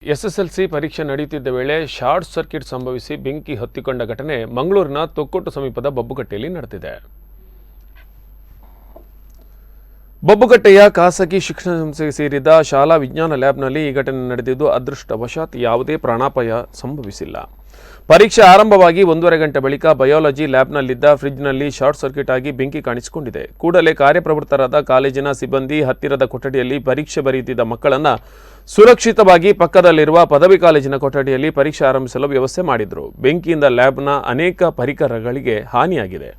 SSLC ಪರೀಕ್ಷೆ ನಡೆಯುತ್ತಿದ್ದ ವೇಳೆ ಶಾರ್ಟ್ ಸರ್ಕ್ಯೂಟ್ ಸಂಭವಿಸಿ ಬೆಂಕಿ ಹೊತ್ತಿಕೊಂಡ ಘಟನೆ ಮಂಗಳೂರಿನ ತೊಕ್ಕೊಟ್ಟು ಸಮೀಪದ ಬಬ್ಬುಕಟ್ಟೆಯಲ್ಲಿ ನಡೆದಿದೆ. ಬಬ್ಬುಕಟ್ಟೆಯ ಖಾಸಗಿ ಶಿಕ್ಷಣ ಸಂಸ್ಥೆಗೆ ಸೇರಿದ ಶಾಲಾ ವಿಜ್ಞಾನ ಲ್ಯಾಬ್ನಲ್ಲಿ ಈ ಘಟನೆ ನಡೆದಿದ್ದು ಅದೃಷ್ಟವಶಾತ್ ಯಾವುದೇ ಪ್ರಾಣಾಪಾಯ ಸಂಭವಿಸಿಲ್ಲ. ಪರೀಕ್ಷೆ ಆರಂಭವಾಗಿ 1.5 ಗಂಟೆ ಬಳಿಕ ಬಯಾಲಜಿ ಲ್ಯಾಬ್ನಲ್ಲಿದ್ದ ಫ್ರಿಡ್ಜ್ನಲ್ಲಿ ಶಾರ್ಟ್ ಸರ್ಕ್ಯೂಟ್ ಆಗಿ ಬೆಂಕಿ ಕಾಣಿಸಿಕೊಂಡಿದೆ. ಕೂಡಲೇ ಕಾರ್ಯಪ್ರವೃತ್ತರಾದ ಕಾಲೇಜಿನ ಸಿಬ್ಬಂದಿ ಹತ್ತಿರದ ಕೊಠಡಿಯಲ್ಲಿ ಪರೀಕ್ಷೆ ಬರೆಯುತ್ತಿದ್ದ ಮಕ್ಕಳನ್ನು ಸುರಕ್ಷಿತವಾಗಿ ಪಕ್ಕದಲ್ಲಿರುವ ಪದವಿ ಕಾಲೇಜಿನ ಕೊಠಡಿಯಲ್ಲಿ ಪರೀಕ್ಷೆ ಆರಂಭಿಸಲು ವ್ಯವಸ್ಥೆ ಮಾಡಿದರು. ಬೆಂಕಿಯಿಂದ ಲ್ಯಾಬ್ನ ಅನೇಕ ಪರಿಕರಗಳಿಗೆ ಹಾನಿಯಾಗಿದೆ.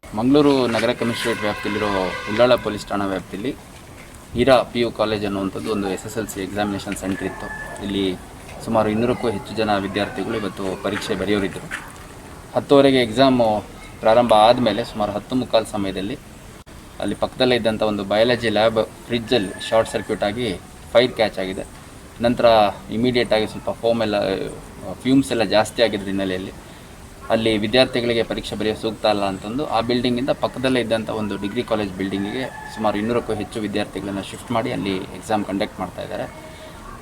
ಮಂಗಳೂರು ನಗರ ಕಮಿಷನರೇಟ್ ವ್ಯಾಪ್ತಿಯಲ್ಲಿರೋ ಉಳ್ಳಾಳ ಪೊಲೀಸ್ ಠಾಣಾ ವ್ಯಾಪ್ತಿಯಲ್ಲಿ ಹೀರಾ PU ಕಾಲೇಜ್ ಅನ್ನುವಂಥದ್ದು ಒಂದು SSLC ಎಕ್ಸಾಮಿನೇಷನ್ ಸೆಂಟರ್ ಇತ್ತು. ಇಲ್ಲಿ ಸುಮಾರು 200ಕ್ಕೂ ಹೆಚ್ಚು ಜನ ವಿದ್ಯಾರ್ಥಿಗಳು ಇವತ್ತು ಪರೀಕ್ಷೆ ಬರೆಯೋರಿದ್ದರು. 10:30ಗೆ ಎಕ್ಸಾಮು ಪ್ರಾರಂಭ ಆದಮೇಲೆ ಸುಮಾರು 10:15 ಸಮಯದಲ್ಲಿ ಅಲ್ಲಿ ಪಕ್ಕದಲ್ಲೇ ಇದ್ದಂಥ ಒಂದು ಬಯಾಲಜಿ ಲ್ಯಾಬ್ ಫ್ರಿಡ್ಜಲ್ಲಿ ಶಾರ್ಟ್ ಸರ್ಕ್ಯೂಟ್ ಆಗಿ ಫೈರ್ ಕ್ಯಾಚ್ ಆಗಿದೆ. ನಂತರ ಇಮಿಡಿಯೇಟಾಗಿ ಸ್ವಲ್ಪ ಫ್ಯೂಮ್ಸ್ ಎಲ್ಲ ಜಾಸ್ತಿ ಆಗಿದ್ದ ಹಿನ್ನೆಲೆಯಲ್ಲಿ ಅಲ್ಲಿ ವಿದ್ಯಾರ್ಥಿಗಳಿಗೆ ಪರೀಕ್ಷೆ ಬರೆಯೋ ಸೂಕ್ತ ಅಲ್ಲ ಅಂತಂದು ಆ ಬಿಲ್ಡಿಂಗಿಂದ ಪಕ್ಕದಲ್ಲೇ ಇದ್ದಂಥ ಒಂದು ಡಿಗ್ರಿ ಕಾಲೇಜ್ ಬಿಲ್ಡಿಂಗಿಗೆ ಸುಮಾರು 200ಕ್ಕೂ ಹೆಚ್ಚು ವಿದ್ಯಾರ್ಥಿಗಳನ್ನು ಶಿಫ್ಟ್ ಮಾಡಿ ಅಲ್ಲಿ ಎಕ್ಸಾಮ್ ಕಂಡಕ್ಟ್ ಮಾಡ್ತಾ ಇದ್ದಾರೆ.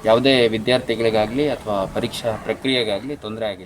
ಯಾವುದೇ ವಿದ್ಯಾರ್ಥಿಗಳಿಗಾಗಲಿ ಅಥವಾ ಪರೀಕ್ಷಾ ಪ್ರಕ್ರಿಯೆಗಾಗಲಿ ತೊಂದರೆ ಆಗಿಲ್ಲ.